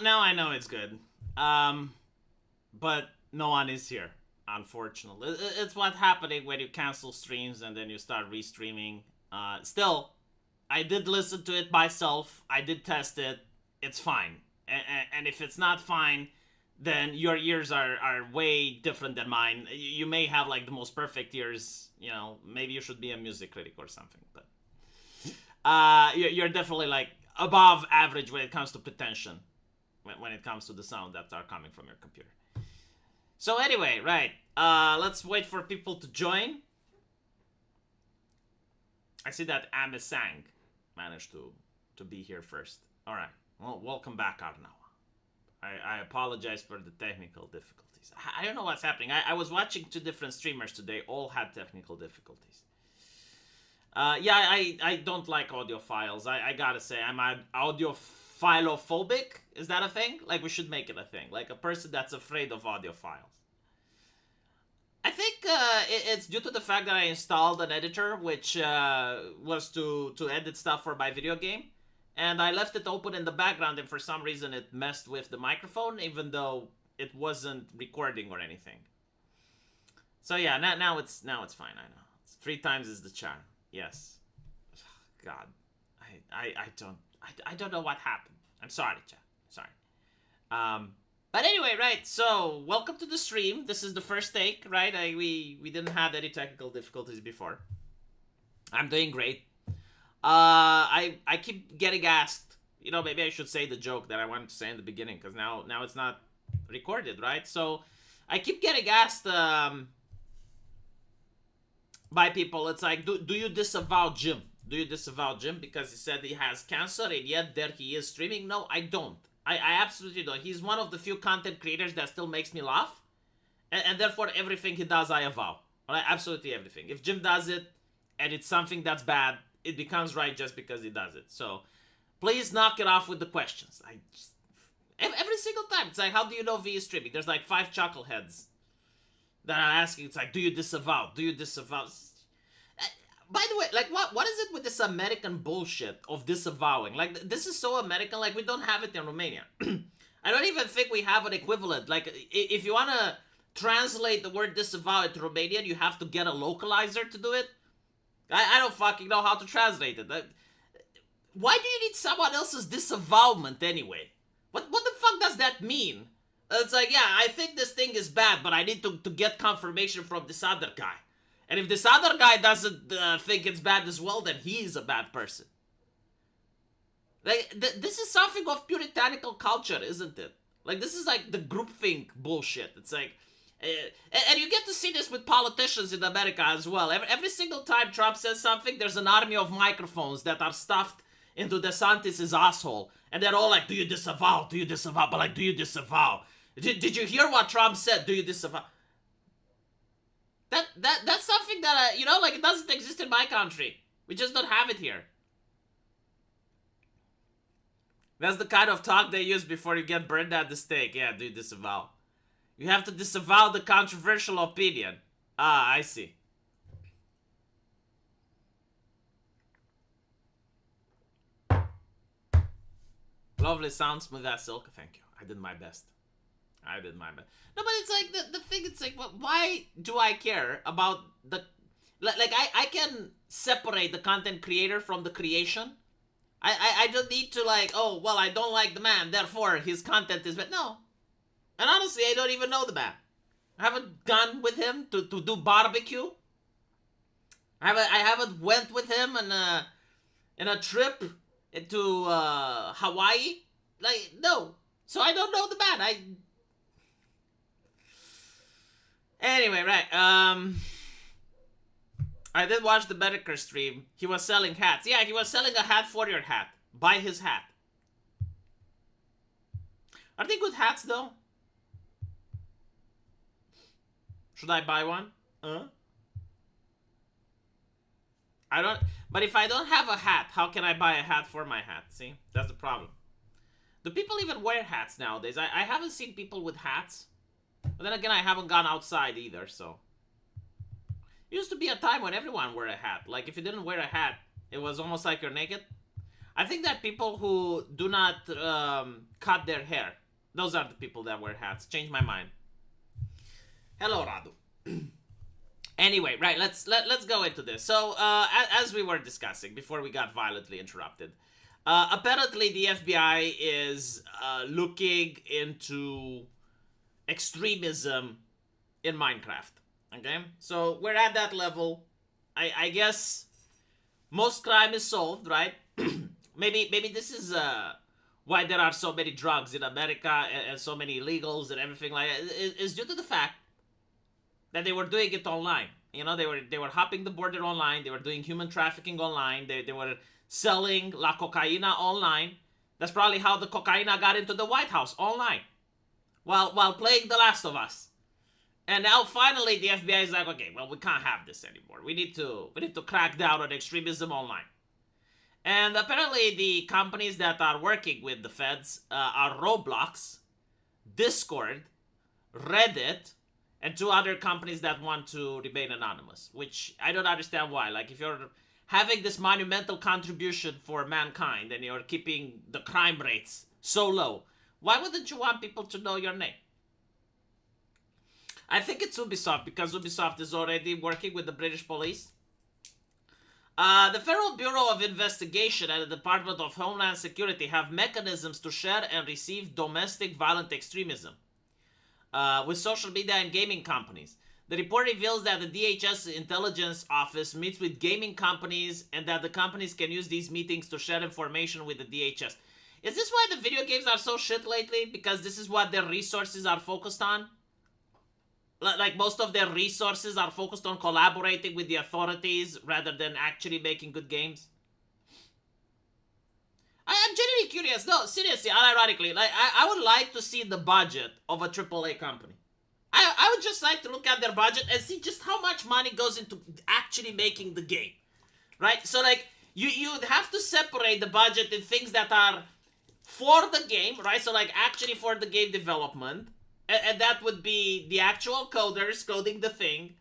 Now I know it's good. But no one is here, unfortunately. It's what's happening when you cancel streams and then you start restreaming. Still, I did listen to it myself. I did test it. It's fine. And if it's not fine, then your ears are way different than mine. You may have like the most perfect ears. You know, maybe you should be a music critic or something. But you're definitely like above average when it comes to pretension. When it comes to the sound that are coming from your computer. So anyway, right. Let's wait for people to join. I see that Amisang managed to be here first. All right. Well, welcome back, Arnawa. I apologize for the technical difficulties. I don't know what's happening. I was watching two different streamers today. All had technical difficulties. Yeah, I don't like audio files. I gotta say, I'm an audiophilephobic. Is that a thing? Like, we should make it a thing. Like, a person that's afraid of audio files. I think it's due to the fact that I installed an editor, which was to edit stuff for my video game. And I left it open in the background, and for some reason it messed with the microphone, even though it wasn't recording or anything. So yeah, now it's fine. I know. 3 times is the charm. Yes. God, I don't know what happened. I'm sorry, chat. Sorry. But anyway, right. So welcome to the stream. This is the first take, right? We didn't have any technical difficulties before. I'm doing great. I keep getting asked. You know, maybe I should say the joke that I wanted to say in the beginning, because now it's not recorded, right? So I keep getting asked by people. It's like, do you disavow Jim? Do you disavow Jim because he said he has cancer and yet there he is streaming? No, I don't. I absolutely don't. He's one of the few content creators that still makes me laugh, and therefore everything he does I avow. Right? Absolutely everything. If Jim does it and it's something that's bad, it becomes right just because he does it. So please knock it off with the questions. Every single time it's like, how do you know V is streaming? There's like 5 chuckleheads that are asking. It's like, do you disavow? Do you disavow? By the way, like, what is it with this American bullshit of disavowing? Like, this is so American. Like, we don't have it in Romania. I don't even think we have an equivalent. Like, if you want to translate the word disavow into Romanian, you have to get a localizer to do it. I don't fucking know how to translate it. Why do you need someone else's disavowment anyway? What the fuck does that mean? It's like, yeah, I think this thing is bad, but I need to get confirmation from this other guy. And if this other guy doesn't think it's bad as well, then he's a bad person. Like, this is something of puritanical culture, isn't it? Like, this is like the groupthink bullshit. It's like, and you get to see this with politicians in America as well. Every single time Trump says something, there's an army of microphones that are stuffed into DeSantis' asshole. And they're all like, do you disavow? Do you disavow? But like, do you disavow? Did you hear what Trump said? Do you disavow? That's something that, you know, like, it doesn't exist in my country. We just don't have it here. That's the kind of talk they use before you get burned at the stake. Yeah, do you disavow? You have to disavow the controversial opinion. Ah, I see. Lovely sound, smooth as silk. Thank you. I did my best. No, but it's like, the thing, it's like, well, why do I care about the... Like, I can separate the content creator from the creation. I don't need to, like, oh, well, I don't like the man, therefore his content is bad. No. And honestly, I don't even know the man. I haven't gone with him to do barbecue. I haven't went with him in a trip to Hawaii. Like, no. So I don't know the man. Anyway, right. I did watch the Bedecker stream. He was selling hats. Yeah, he was selling a hat for your hat. Buy his hat. Are they good hats, though? Should I buy one? I don't... But if I don't have a hat, how can I buy a hat for my hat? See? That's the problem. Do people even wear hats nowadays? I haven't seen people with hats. But then again, I haven't gone outside either, so... It used to be a time when everyone wore a hat. Like, if you didn't wear a hat, it was almost like you're naked. I think that people who do not cut their hair, those are the people that wear hats. Change my mind. Hello, Radu. Anyway, right, let's go into this. So, as we were discussing before we got violently interrupted, apparently the FBI is looking into extremism in Minecraft. Okay, so we're at that level. I guess most crime is solved, right? maybe this is why there are so many drugs in America and so many illegals and everything like that. Is due to the fact that they were doing it online. You know, they were hopping the border online. They were doing human trafficking online. They were selling la cocaína online. That's probably how the cocaína got into the White House, online, while playing The Last of Us. And now finally the FBI is like, okay, well, we can't have this anymore. We need to crack down on extremism online. And apparently the companies that are working with the feds are Roblox, Discord, Reddit, and two other companies that want to remain anonymous, which I don't understand why. Like, if you're having this monumental contribution for mankind and you're keeping the crime rates so low, why wouldn't you want people to know your name? I think it's Ubisoft, because Ubisoft is already working with the British police. The Federal Bureau of Investigation and the Department of Homeland Security have mechanisms to share and receive domestic violent extremism with social media and gaming companies. The report reveals that the DHS Intelligence Office meets with gaming companies and that the companies can use these meetings to share information with the DHS. Is this why the video games are so shit lately? Because this is what their resources are focused on? Like, most of their resources are focused on collaborating with the authorities rather than actually making good games? I'm genuinely curious. No, seriously, unironically, like, I would like to see the budget of a AAA company. I would just like to look at their budget and see just how much money goes into actually making the game. Right? So, like, you'd have to separate the budget in things that are for the game, right? So, like, actually for the game development. And that would be the actual coders coding the thing.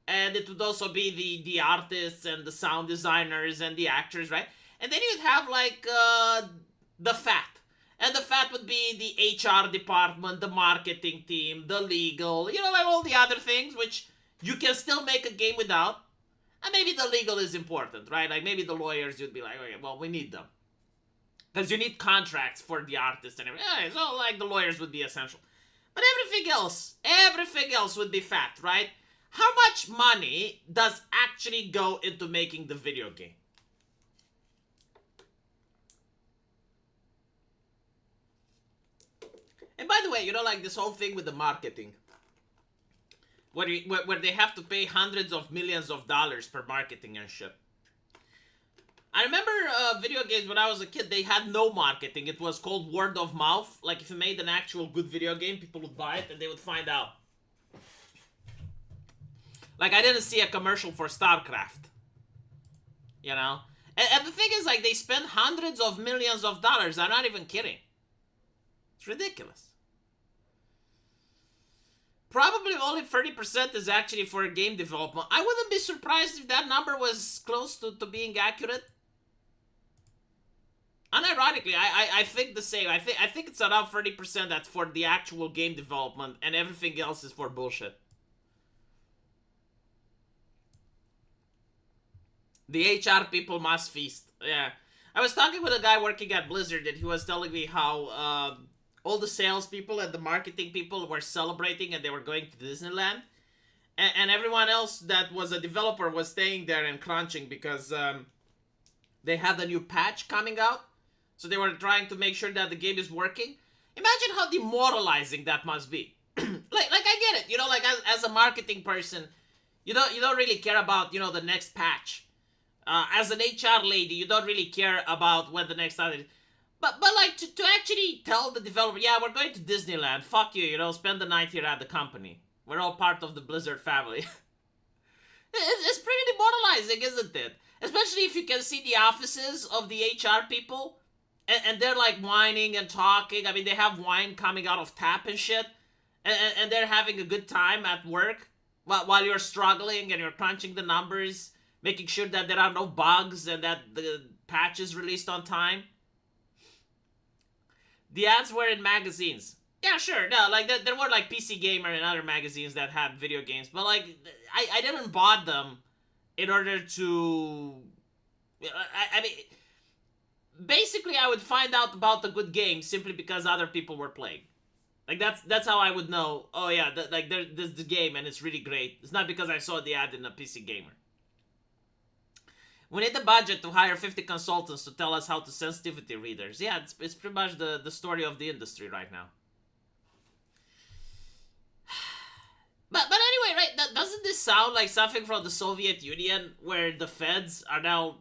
And it would also be the artists and the sound designers and the actors, right? And then you'd have, like, the fat. And the fat would be the HR department, the marketing team, the legal, you know, like all the other things, which you can still make a game without. And maybe the legal is important, right? Like, maybe the lawyers, you'd be like, okay, well, we need them. Because you need contracts for the artists and everything. Okay, so, like, the lawyers would be essential. But everything else would be fat, right? How much money does actually go into making the video game? And by the way, you know, like, this whole thing with the marketing, where they have to pay hundreds of millions of dollars per marketing and shit. I remember video games when I was a kid, they had no marketing. It was called word of mouth. Like, if you made an actual good video game, people would buy it and they would find out. Like, I didn't see a commercial for StarCraft. You know? And the thing is, like, they spend hundreds of millions of dollars. I'm not even kidding. It's ridiculous. Probably only 30% is actually for game development. I wouldn't be surprised if that number was close to being accurate. Unironically, I think the same. I think it's around 30% that's for the actual game development, and everything else is for bullshit. The HR people must feast. Yeah. I was talking with a guy working at Blizzard, and he was telling me how all the salespeople and the marketing people were celebrating and they were going to Disneyland. And everyone else that was a developer was staying there and crunching because they had a new patch coming out. So they were trying to make sure that the game is working. Imagine how demoralizing that must be. like I get it, you know, like as a marketing person, you don't really care about, you know, the next patch. As an HR lady, you don't really care about when the next time. But like to actually tell the developer, yeah, we're going to Disneyland. Fuck you, you know, spend the night here at the company. We're all part of the Blizzard family. It's pretty demoralizing, isn't it? Especially if you can see the offices of the HR people. And they're like whining and talking. I mean, they have wine coming out of tap and shit. And they're having a good time at work. While you're struggling and you're crunching the numbers. Making sure that there are no bugs and that patches released on time. The ads were in magazines. Yeah, sure. No, like there were like PC Gamer and other magazines that had video games, but like I didn't buy them in order to. I mean, basically, I would find out about the good games simply because other people were playing. Like that's how I would know. Oh yeah, there's the game and it's really great. It's not because I saw the ad in a PC Gamer. We need the budget to hire 50 consultants to tell us how to sensitivity readers. Yeah, it's pretty much the story of the industry right now. But anyway, right? Doesn't this sound like something from the Soviet Union where the feds are now,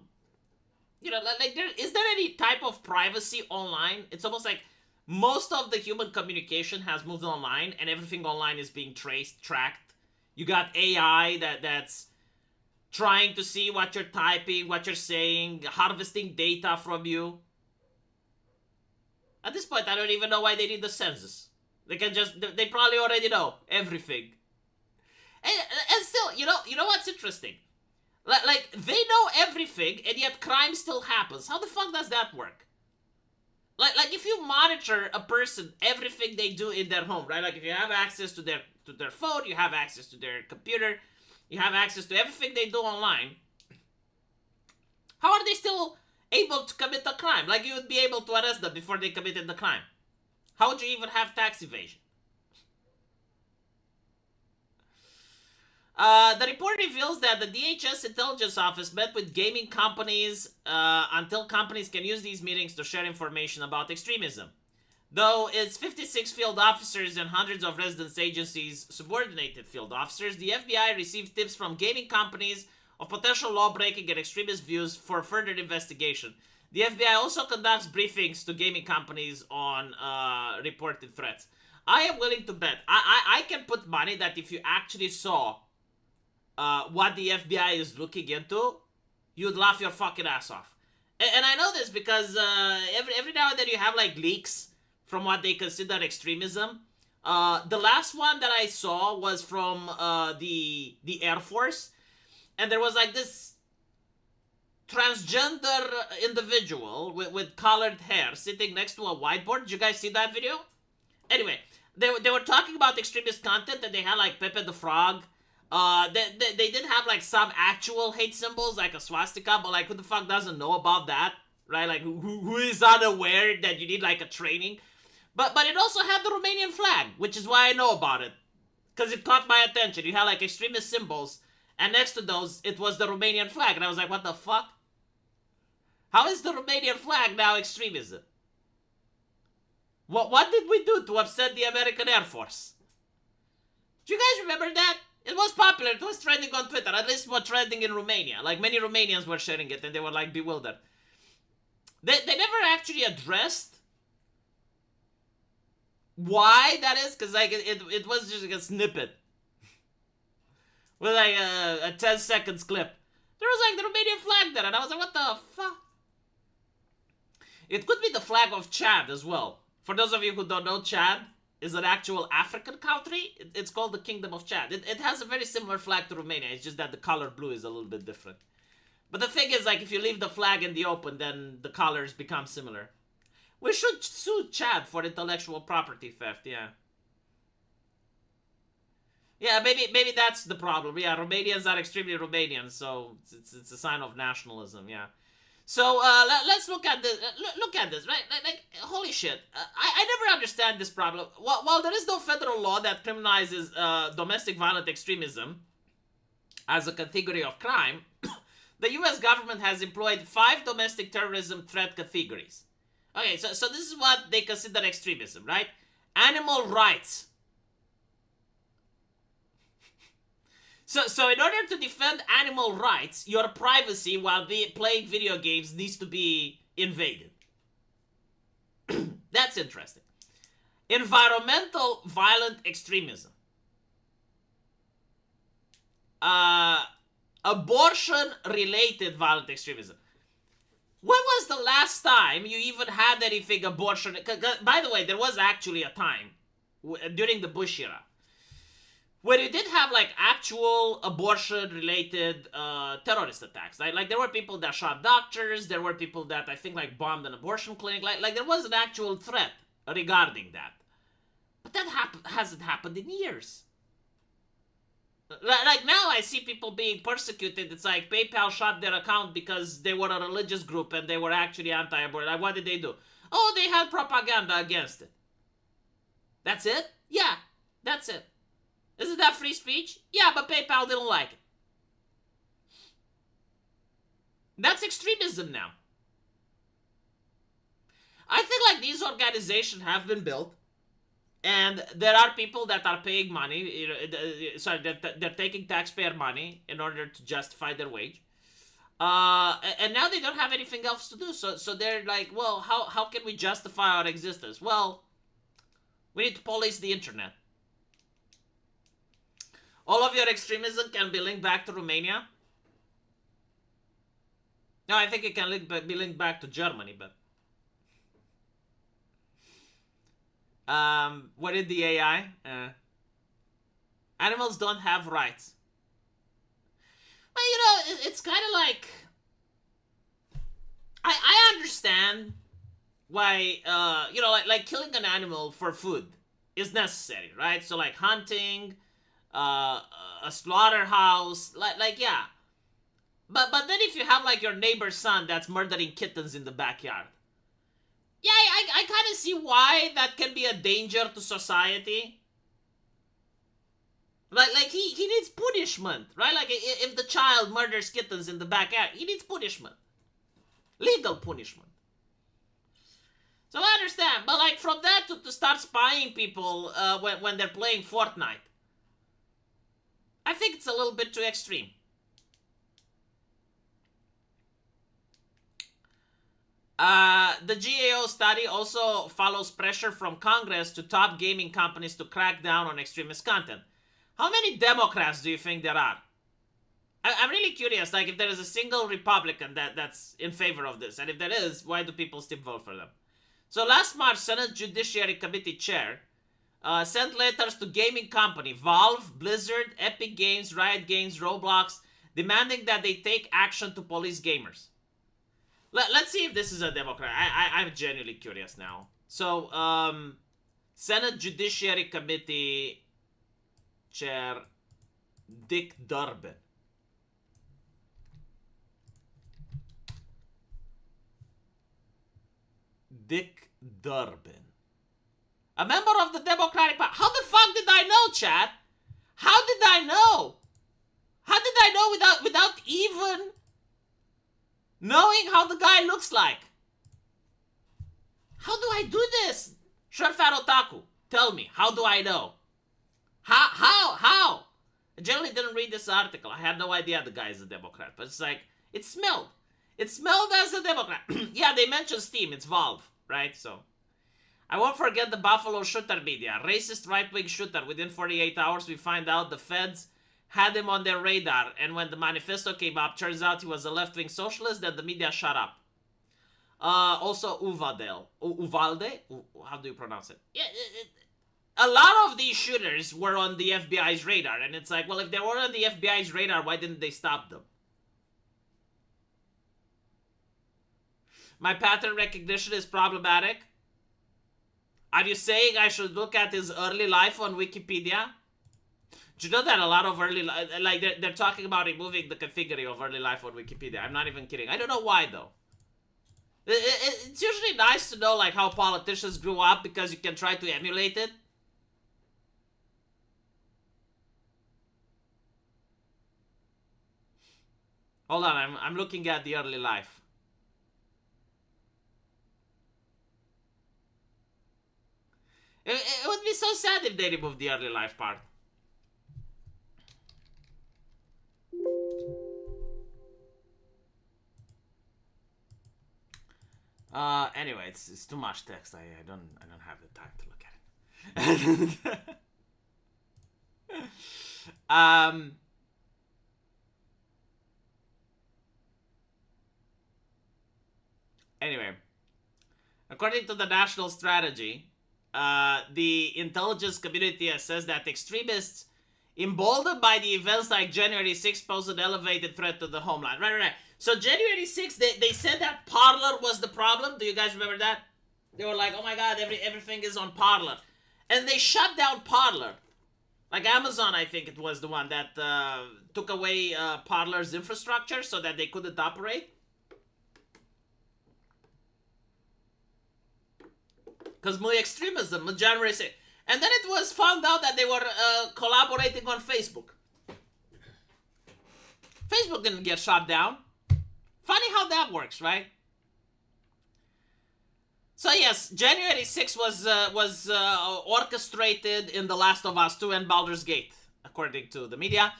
like is there any type of privacy online? It's almost like most of the human communication has moved online, and everything online is being tracked. You got AI that's trying to see what you're typing, what you're saying, harvesting data from you. At this point, I don't even know why they need the census. They probably already know everything. And still, you know what's interesting? Like, they know everything, and yet crime still happens. How the fuck does that work? Like if you monitor a person, everything they do in their home, right? Like if you have access to their phone, you have access to their computer, you have access to everything they do online. How are they still able to commit a crime? Like you would be able to arrest them before they committed the crime. How would you even have tax evasion? The report reveals that the DHS intelligence office met with gaming companies until companies can use these meetings to share information about extremism. Though its 56 field officers and hundreds of residence agencies subordinated field officers, the FBI received tips from gaming companies of potential law-breaking and extremist views for further investigation. The FBI also conducts briefings to gaming companies on reported threats. I am willing to bet. I can put money that if you actually saw what the FBI is looking into, you'd laugh your fucking ass off. And I know this because every now and then you have like leaks from what they consider extremism. The last one that I saw was from the Air Force, and there was like this transgender individual with colored hair sitting next to a whiteboard. Did you guys see that video? Anyway, they were talking about extremist content, and they had like Pepe the Frog. They did have like some actual hate symbols, like a swastika, but like who the fuck doesn't know about that, right? Like who is unaware that you need like a training? But it also had the Romanian flag, which is why I know about it, because it caught my attention. You had like extremist symbols, and next to those it was the Romanian flag, and I was like, what the fuck? How is the Romanian flag now extremism? What did we do to upset the American Air Force? Do you guys remember that? It was popular. It was trending on Twitter. At least it was trending in Romania. Like, many Romanians were sharing it, and they were, like, bewildered. They never actually addressed why that is, because, like, it was just like a snippet. With, like, a 10 seconds clip. There was, like, the Romanian flag there, and I was like, what the fuck? It could be the flag of Chad as well. For those of you who don't know, Chad is an actual African country. It's called the Kingdom of Chad. It has a very similar flag to Romania. It's just that the color blue is a little bit different. But the thing is, like, if you leave the flag in the open, then the colors become similar. We should sue Chad for intellectual property theft, yeah. Yeah, maybe that's the problem. Yeah, Romanians are extremely Romanian, so it's a sign of nationalism, yeah. So, let's look at this. Look at this, right? Like holy shit. I never understand this problem. While there is no federal law that criminalizes domestic violent extremism as a category of crime, the US government has employed 5 domestic terrorism threat categories. Okay, so this is what they consider extremism, right? Animal rights. So in order to defend animal rights, your privacy while playing video games needs to be invaded. That's interesting. Environmental violent extremism. Abortion-related violent extremism. When was the last time you even had anything abortion? By the way, there was actually a time during the Bush era where you did have like actual abortion-related terrorist attacks. Like there were people that shot doctors. There were people that I think like bombed an abortion clinic. Like there was an actual threat regarding that. But that hasn't happened in years. Like now I see people being persecuted. It's like PayPal shut their account because they were a religious group and they were actually anti-abortion. Like what did they do? Oh, they had propaganda against it. That's it? Yeah, that's it. Isn't that free speech? Yeah, but PayPal didn't like it. That's extremism now. I think like these organizations have been built, and there are people that are paying money. Sorry, they're taking taxpayer money in order to justify their wage. And now they don't have anything else to do. So they're like, well, how can we justify our existence? Well, we need to police the internet. All of your extremism can be linked back to Romania. No, I think it can be linked back to Germany, but... what did the AI? Animals don't have rights. Well, you know, it's kind of like... I understand why, you know, like killing an animal for food is necessary, right? So, like, hunting, a slaughterhouse, like yeah. But then if you have, like, your neighbor's son that's murdering kittens in the backyard, yeah, I kind of see why that can be a danger to society. Like he needs punishment, right? Like, if the child murders kittens in the backyard, he needs punishment. Legal punishment. So I understand, but like from that to start spying people when they're playing Fortnite, I think it's a little bit too extreme. The GAO study also follows pressure from Congress to top gaming companies to crack down on extremist content. How many Democrats do you think there are? I'm really curious, like, if there is a single Republican that's in favor of this, and if there is, why do people still vote for them? So last March, Senate Judiciary Committee Chair sent letters to gaming company Valve, Blizzard, Epic Games, Riot Games, Roblox, demanding that they take action to police gamers. Let's see if this is a Democrat. I'm genuinely curious now. So, Senate Judiciary Committee Chair Dick Durbin. Dick Durbin. A member of the Democratic Party. How the fuck did I know, chat? How did I know? How did I know without even knowing how the guy looks like? How do I do this? Shurfat Otaku, tell me, how do I know? How? I generally didn't read this article. I had no idea the guy is a Democrat, but it's like, it smelled. It smelled as a Democrat. Yeah, they mentioned Steam, it's Valve, right? So, I won't forget the Buffalo shooter media. Racist right-wing shooter. Within 48 hours, we find out the feds had him on their radar, and when the manifesto came up, turns out he was a left-wing socialist, and the media shut up. Also, Uvalde? How do you pronounce it? Yeah, a lot of these shooters were on the FBI's radar, and it's like, well, if they were on the FBI's radar, why didn't they stop them? My pattern recognition is problematic. Are you saying I should look at his early life on Wikipedia? Do you know that a lot of early life, like they're talking about removing the category of early life on Wikipedia? I'm not even kidding. I don't know why though. It's usually nice to know like how politicians grew up because you can try to emulate it. Hold on, I'm looking at the early life. It would be so sad if they removed the early life part. Anyway, it's too much text. I don't have the time to look at it. Anyway, according to the national strategy, the intelligence community says that extremists Emboldened by the events like January 6th posed an elevated threat to the homeland. Right. So January 6th, they said that Parler was the problem. Do you guys remember that? They were like, oh my god, everything is on Parler. And they shut down Parler. Like Amazon, I think it was the one that took away Parler's infrastructure so that they couldn't operate. Because my extremism, January 6th. And then it was found out that they were collaborating on Facebook. Facebook didn't get shut down. Funny how that works, right? So yes, January 6th was orchestrated in The Last of Us 2 and Baldur's Gate, according to the media.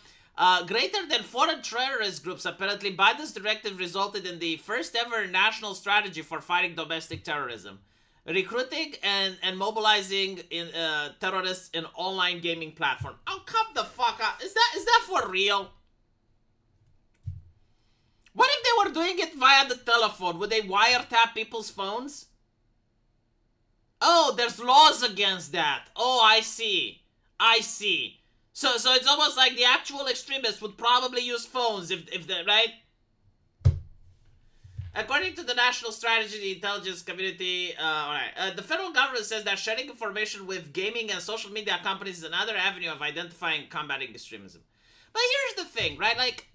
Greater than foreign terrorist groups, apparently Biden's directive resulted in the first ever national strategy for fighting domestic terrorism. Recruiting and mobilizing in terrorists in online gaming platform. Oh, come the fuck out. Is that for real? What if they were doing it via the telephone? Would they wiretap people's phones? Oh, there's laws against that. Oh, I see. So it's almost like the actual extremists would probably use phones if they, right? According to the National Strategy, the intelligence community, the federal government says that sharing information with gaming and social media companies is another avenue of identifying and combating extremism. But here's the thing, right? Like,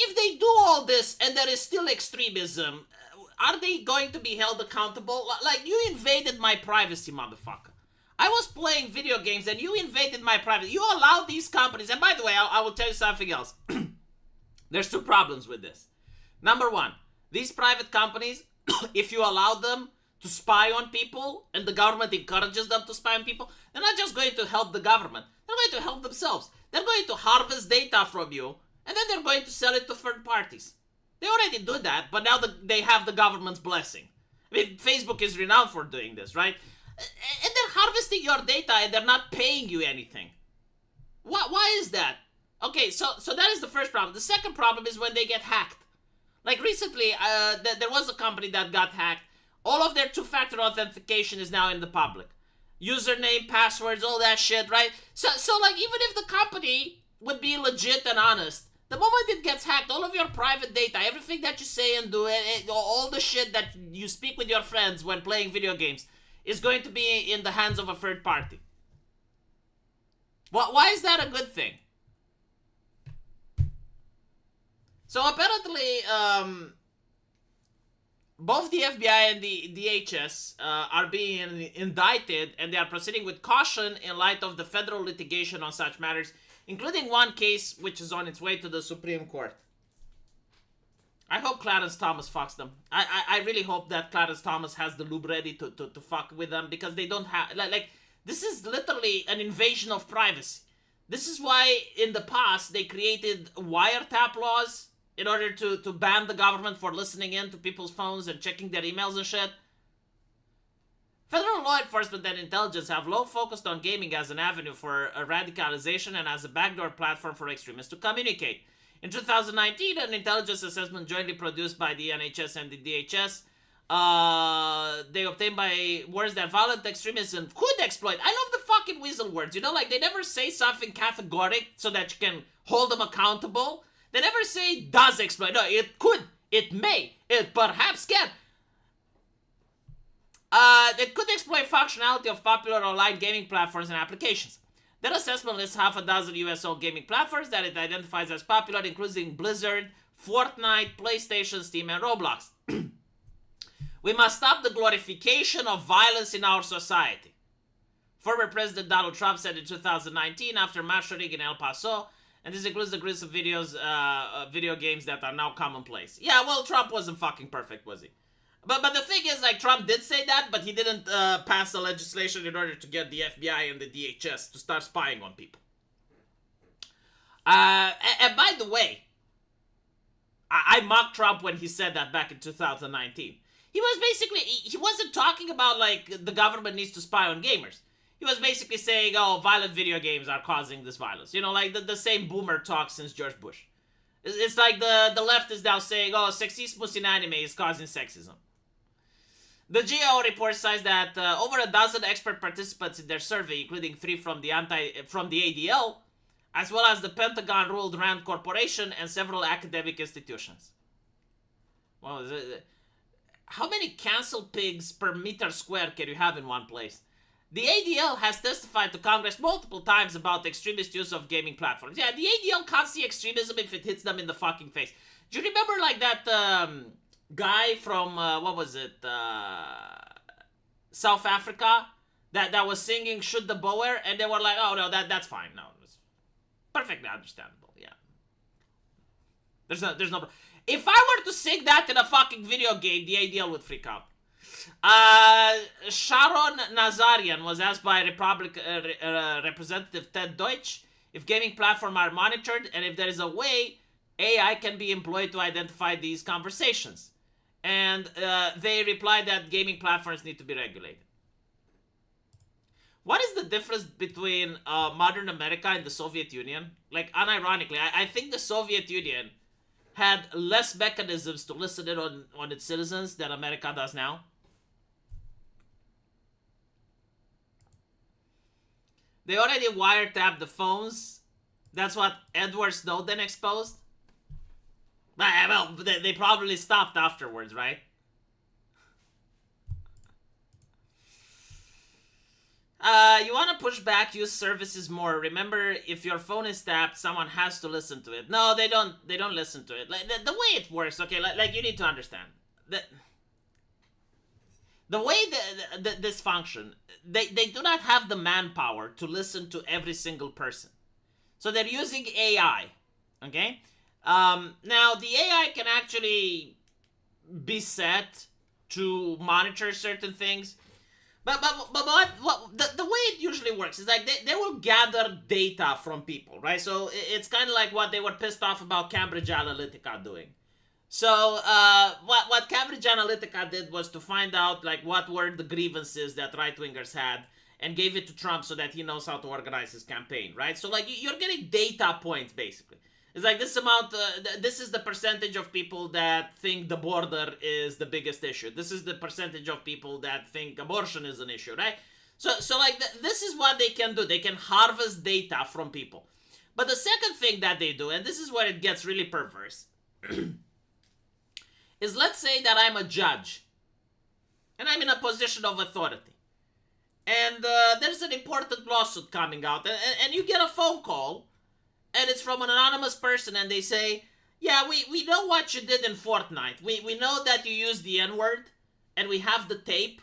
if they do all this and there is still extremism, are they going to be held accountable? Like, you invaded my privacy, motherfucker. I was playing video games and you invaded my privacy. You allowed these companies, and by the way, I will tell you something else. There's two problems with this. Number one, these private companies, if you allow them to spy on people and the government encourages them to spy on people, they're not just going to help the government. They're going to help themselves. They're going to harvest data from you and then they're going to sell it to third parties. They already do that, but now they have the government's blessing. I mean, Facebook is renowned for doing this, right? And they're harvesting your data and they're not paying you anything. Why is that? Okay, so that is the first problem. The second problem is when they get hacked. Like recently, there was a company that got hacked. All of their two-factor authentication is now in the public. Username, passwords, all that shit, right? So like, even if the company would be legit and honest, the moment it gets hacked, all of your private data, everything that you say and do, all the shit that you speak with your friends when playing video games, is going to be in the hands of a third party. Why is that a good thing? So apparently, both the FBI and the DHS are being indicted, and they are proceeding with caution in light of the federal litigation on such matters, including one case which is on its way to the Supreme Court. I hope Clarence Thomas fucks them. I really hope that Clarence Thomas has the lube ready to fuck with them, because they don't have... Like, this is literally an invasion of privacy. This is why, in the past, they created wiretap laws in order to ban the government for listening in to people's phones and checking their emails and shit. Federal law enforcement and intelligence have long focused on gaming as an avenue for radicalization and as a backdoor platform for extremists to communicate. In 2019, an intelligence assessment jointly produced by the NHS and the DHS, they obtained by words that violent extremism could exploit. I love the fucking weasel words, you know, like they never say something categoric so that you can hold them accountable. They never say does exploit. No, it could, it may, it perhaps can. It could exploit functionality of popular online gaming platforms and applications. Their assessment lists half a dozen US-owned gaming platforms that it identifies as popular, including Blizzard, Fortnite, PlayStation, Steam, and Roblox. We must stop the glorification of violence in our society. Former President Donald Trump said in 2019 after mass shooting in El Paso, and this includes the gruesome videos, video games that are now commonplace. Yeah, well, Trump wasn't fucking perfect, was he? But the thing is, like, Trump did say that, but he didn't pass the legislation in order to get the FBI and the DHS to start spying on people. And by the way, I mocked Trump when he said that back in 2019. He was basically, he wasn't talking about, like, the government needs to spy on gamers. He was basically saying, oh, violent video games are causing this violence. You know, like the same boomer talk since George Bush. It's like the left is now saying, oh, sexismus in anime is causing sexism. The GAO report says that over a dozen expert participants in their survey, including three from the ADL, as well as the Pentagon-ruled Rand Corporation and several academic institutions. Well, how many cancel pigs per meter square can you have in one place? The ADL has testified to Congress multiple times about the extremist use of gaming platforms. Yeah, the ADL can't see extremism if it hits them in the fucking face. Do you remember like that guy from, what was it, South Africa? That was singing Shoot the Boer, and they were like, oh no, that's fine. No, it's perfectly understandable, yeah. There's no... If I were to sing that in a fucking video game, the ADL would freak out. Sharon Nazarian was asked by Representative Ted Deutsch if gaming platforms are monitored and if there is a way AI can be employed to identify these conversations. And they replied that gaming platforms need to be regulated. What is the difference between modern America and the Soviet Union? Like, unironically, I think the Soviet Union had less mechanisms to listen in on its citizens than America does now. They already wiretapped the phones. That's what Edward Snowden exposed. Well, they probably stopped afterwards, right? You want to push back, use services more. Remember, if your phone is tapped, someone has to listen to it. No, they don't listen to it. Like the way it works, okay, like you need to understand. The way this function, they do not have the manpower to listen to every single person. So they're using AI, okay? Now, the AI can actually be set to monitor certain things. But the way it usually works is like they will gather data from people, right? So it's kind of like what they were pissed off about Cambridge Analytica doing. So what Cambridge Analytica did was to find out like what were the grievances that right-wingers had and gave it to Trump so that he knows how to organize his campaign, right? So like you're getting data points basically. It's like this amount, this is the percentage of people that think the border is the biggest issue. This is the percentage of people that think abortion is an issue, right? So like, this is what they can do. They can harvest data from people. But the second thing that they do, and this is where it gets really perverse, is let's say that I'm a judge, and I'm in a position of authority. And there's an important lawsuit coming out, and you get a phone call, and it's from an anonymous person, and they say, yeah, we know what you did in Fortnite. We know that you used the N-word, and we have the tape.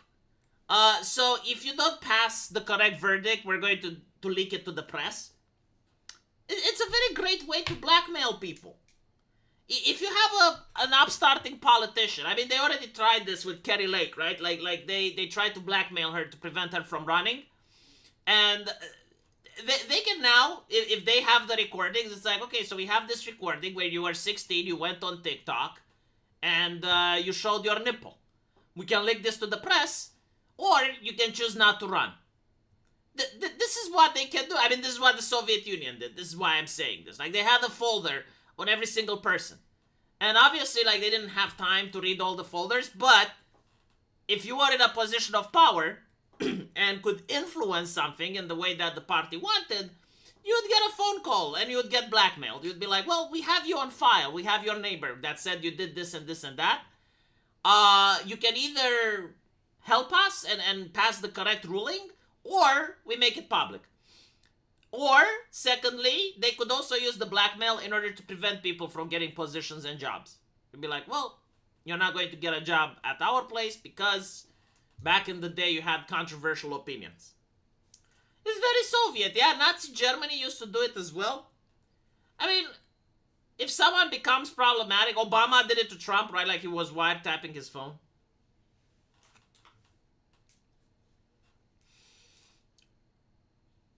So if you don't pass the correct verdict, we're going to leak it to the press. It's a very great way to blackmail people. If you have an upstarting politician, I mean, they already tried this with Kerry Lake, right? Like they tried to blackmail her to prevent her from running. And they can now, if they have the recordings, it's like, okay, so we have this recording where you were 16, you went on TikTok, and you showed your nipple. We can link this to the press, or you can choose not to run. This is what they can do. I mean, this is what the Soviet Union did. This is why I'm saying this. Like, they had a folder on every single person. And obviously, like, they didn't have time to read all the folders, but if you were in a position of power and could influence something in the way that the party wanted, you'd get a phone call and you'd get blackmailed. You'd be like, well, we have you on file. We have your neighbor that said you did this and this and that. You can either help us and pass the correct ruling, or we make it public. Or, secondly, they could also use the blackmail in order to prevent people from getting positions and jobs. You'd be like, well, you're not going to get a job at our place because back in the day you had controversial opinions. It's very Soviet. Yeah, Nazi Germany used to do it as well. I mean, if someone becomes problematic, Obama did it to Trump, right? Like he was wiretapping his phone.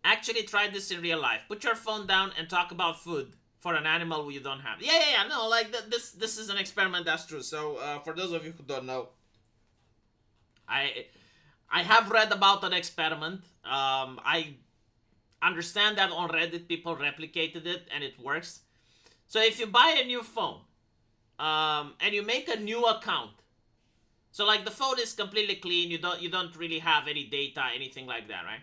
Actually try this in real life. Put your phone down and talk about food for an animal you don't have. Yeah. No, like this is an experiment, that's true. So for those of you who don't know, I have read about an experiment. I understand that on Reddit people replicated it and it works. So if you buy a new phone and you make a new account, So like the phone is completely clean. You don't really have any data, anything like that, right?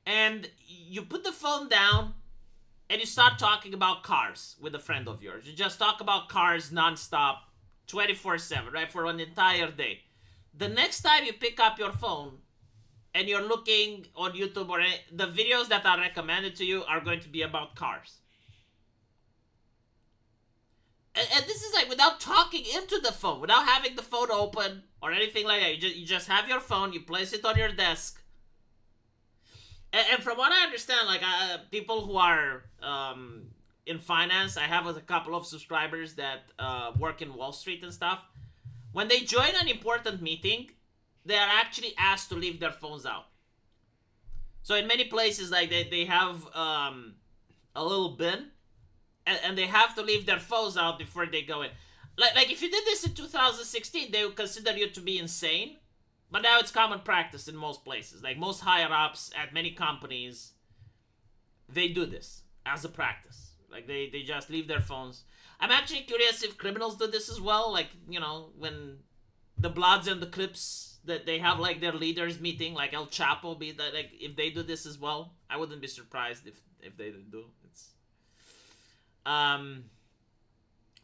And you put the phone down and you start talking about cars with a friend of yours. You just talk about cars nonstop, 24/7, right? For an entire day. The next time you pick up your phone and you're looking on YouTube or the videos that are recommended to you are going to be about cars. And this is like without talking into the phone, without having the phone open or anything like that. You just have your phone, you place it on your desk. And from what I understand, like people who are in finance, I have a couple of subscribers that work in Wall Street and stuff. When they join an important meeting, they are actually asked to leave their phones out. So in many places, like they have a little bin, and they have to leave their phones out before they go in. Like if you did this in 2016, they would consider you to be insane. But now it's common practice in most places. Like most higher ups at many companies, they do this as a practice. Like they just leave their phones. I'm actually curious if criminals do this as well. Like, when the Bloods and the Crips, that they have like their leaders meeting, like El Chapo, be that, like if they do this as well. I wouldn't be surprised if they do. It's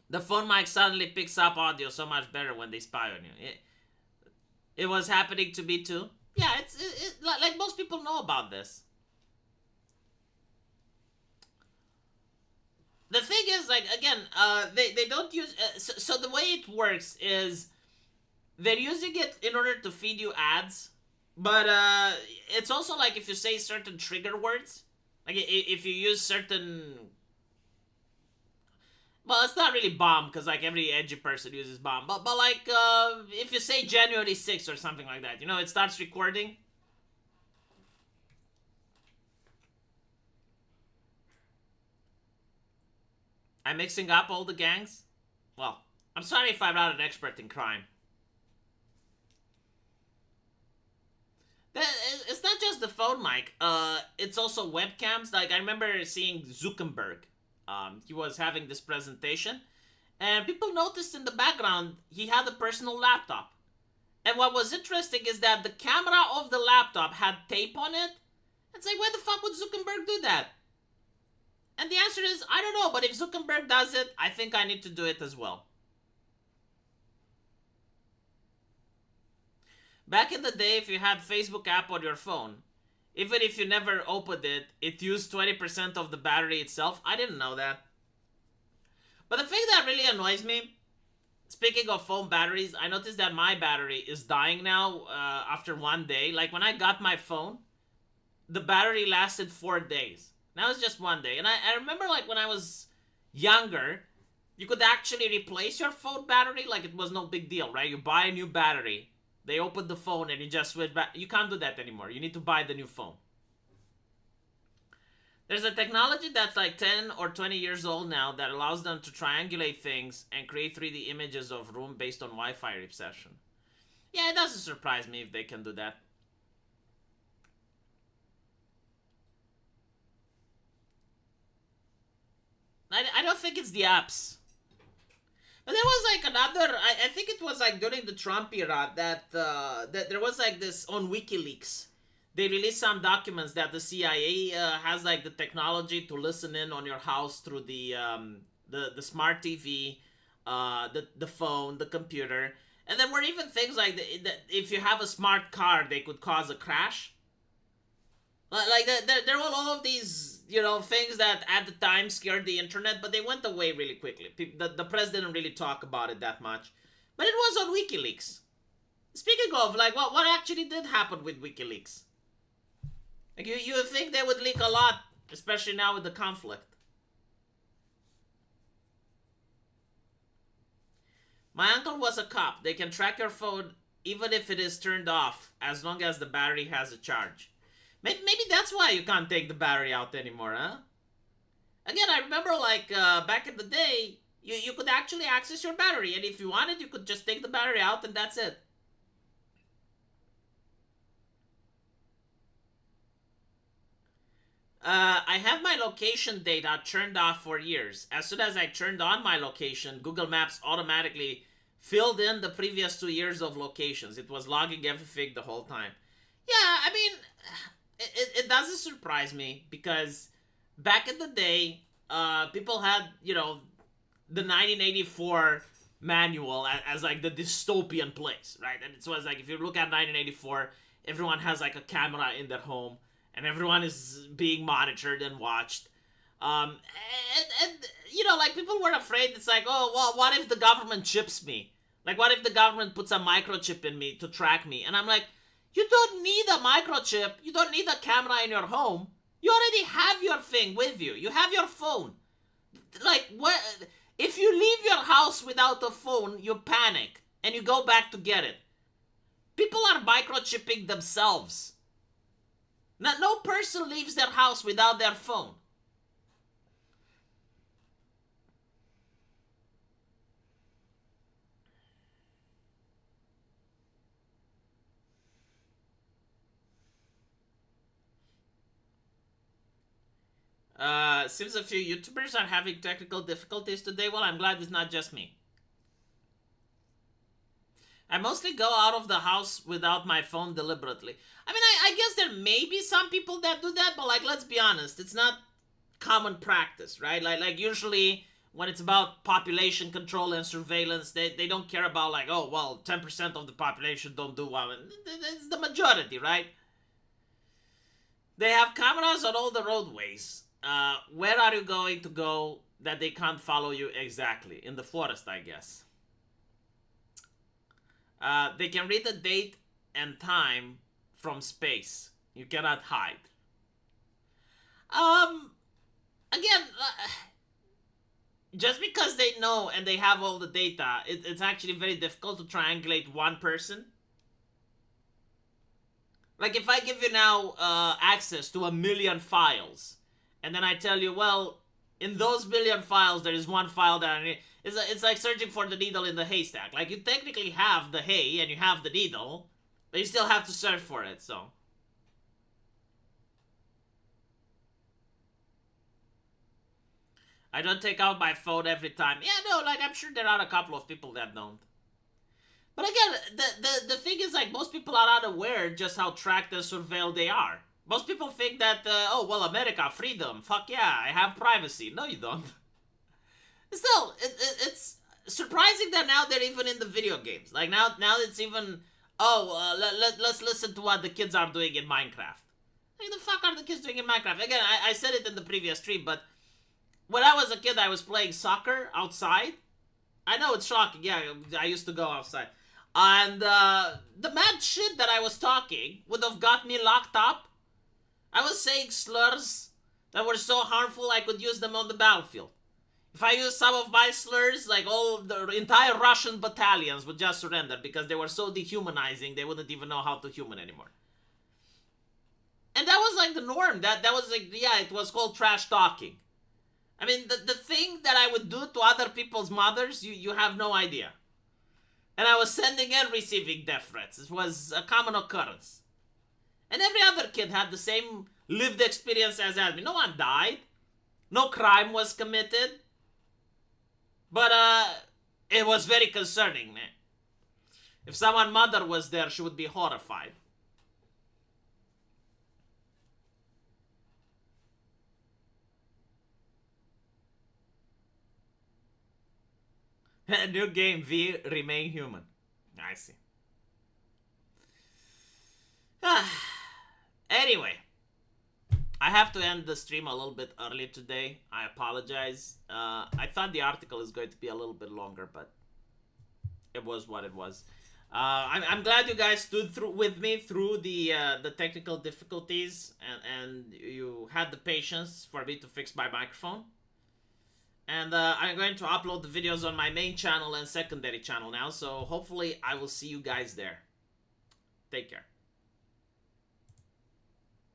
the phone mic suddenly picks up audio so much better when they spy on you. It was happening to me too. Yeah, it's like most people know about this. The thing is, like, again, they don't use. So the way it works is they're using it in order to feed you ads, but it's also like if you say certain trigger words, like if you use certain. Well, it's not really bomb because like every edgy person uses bomb, but like if you say January 6th or something like that, it starts recording. I'm mixing up all the gangs. Well, I'm sorry if I'm not an expert in crime. It's not just the phone mic. It's also webcams. Like I remember seeing Zuckerberg. He was having this presentation, and people noticed in the background he had a personal laptop. And what was interesting is that the camera of the laptop had tape on it. It's like, why the fuck would Zuckerberg do that? And the answer is, I don't know, but if Zuckerberg does it, I think I need to do it as well. Back in the day, if you had Facebook app on your phone, even if you never opened it, it used 20% of the battery itself. I didn't know that. But the thing that really annoys me, speaking of phone batteries, I noticed that my battery is dying now after one day. Like when I got my phone, the battery lasted 4 days. Now it's just one day. And I remember like when I was younger, you could actually replace your phone battery. Like it was no big deal, right? You buy a new battery. They open the phone and you just switch back. You can't do that anymore. You need to buy the new phone. There's a technology that's like 10 or 20 years old now that allows them to triangulate things and create 3D images of room based on Wi-Fi reception. Yeah, it doesn't surprise me if they can do that. I don't think it's the apps. But there was like another, I think it was like during the Trump era that there was like this on WikiLeaks. They released some documents that the CIA has like the technology to listen in on your house through the smart TV, the phone, the computer. And there were even things like if you have a smart car, they could cause a crash. Like there were all of these, things that at the time scared the internet, but they went away really quickly. The press didn't really talk about it that much, but it was on WikiLeaks. Speaking of, like, what actually did happen with WikiLeaks? Like, you think they would leak a lot, especially now with the conflict. My uncle was a cop. They can track your phone even if it is turned off, as long as the battery has a charge. Maybe that's why you can't take the battery out anymore, huh? Again, I remember like back in the day, you could actually access your battery, and if you wanted, you could just take the battery out and that's it. I have my location data turned off for years. As soon as I turned on my location, Google Maps automatically filled in the previous 2 years of locations. It was logging everything the whole time. Yeah, I mean, it doesn't surprise me because back in the day, people had, the 1984 manual as like the dystopian place, right? And it was like, if you look at 1984, everyone has like a camera in their home and everyone is being monitored and watched. And like people were afraid. It's like, oh, well, what if the government chips me? Like, what if the government puts a microchip in me to track me? And I'm like, you don't need a microchip. You don't need a camera in your home. You already have your thing with you. You have your phone. Like, what? If you leave your house without a phone, you panic and you go back to get it. People are microchipping themselves. No person leaves their house without their phone. Seems a few YouTubers are having technical difficulties today. Well, I'm glad it's not just me. I mostly go out of the house without my phone deliberately. I mean, I guess there may be some people that do that, but like, let's be honest, it's not common practice, right? Like usually when it's about population control and surveillance, they don't care about like, oh, well, 10% of the population don't do well. It's the majority, right? They have cameras on all the roadways. Where are you going to go that they can't follow you exactly? In the forest, I guess. They can read the date and time from space. You cannot hide. Again, just because they know and they have all the data, it's actually very difficult to triangulate one person. Like, if I give you now access to 1,000,000 files, and then I tell you, well, in those 1,000,000 files, there is one file that I need. It's like searching for the needle in the haystack. Like, you technically have the hay and you have the needle, but you still have to search for it, so. I don't take out my phone every time. Yeah, no, like, I'm sure there are a couple of people that don't. But again, the thing is, like, most people are unaware just how tracked and surveilled they are. Most people think that, oh, well, America, freedom, fuck yeah, I have privacy. No, you don't. Still, it's surprising that now they're even in the video games. Like, now it's even, oh, let's listen to what the kids are doing in Minecraft. Like, the fuck are the kids doing in Minecraft? Again, I said it in the previous stream, but when I was a kid, I was playing soccer outside. I know it's shocking, yeah, I used to go outside. And the mad shit that I was talking would have got me locked up. I was saying slurs that were so harmful I could use them on the battlefield. If I used some of my slurs, like all the entire Russian battalions would just surrender because they were so dehumanizing they wouldn't even know how to human anymore. And that was like the norm. That was like, yeah, it was called trash talking. I mean, the thing that I would do to other people's mothers, you have no idea. And I was sending and receiving death threats. It was a common occurrence. And every other kid had the same lived experience as me. No one died. No crime was committed. But it was very concerning, man. If someone's mother was there, she would be horrified. New game, V, remain human. I see. Anyway, I have to end the stream a little bit early today. I apologize. I thought the article is going to be a little bit longer, but it was what it was. I'm glad you guys stood through with me through the technical difficulties, and you had the patience for me to fix my microphone. And I'm going to upload the videos on my main channel and secondary channel now, so hopefully I will see you guys there. Take care.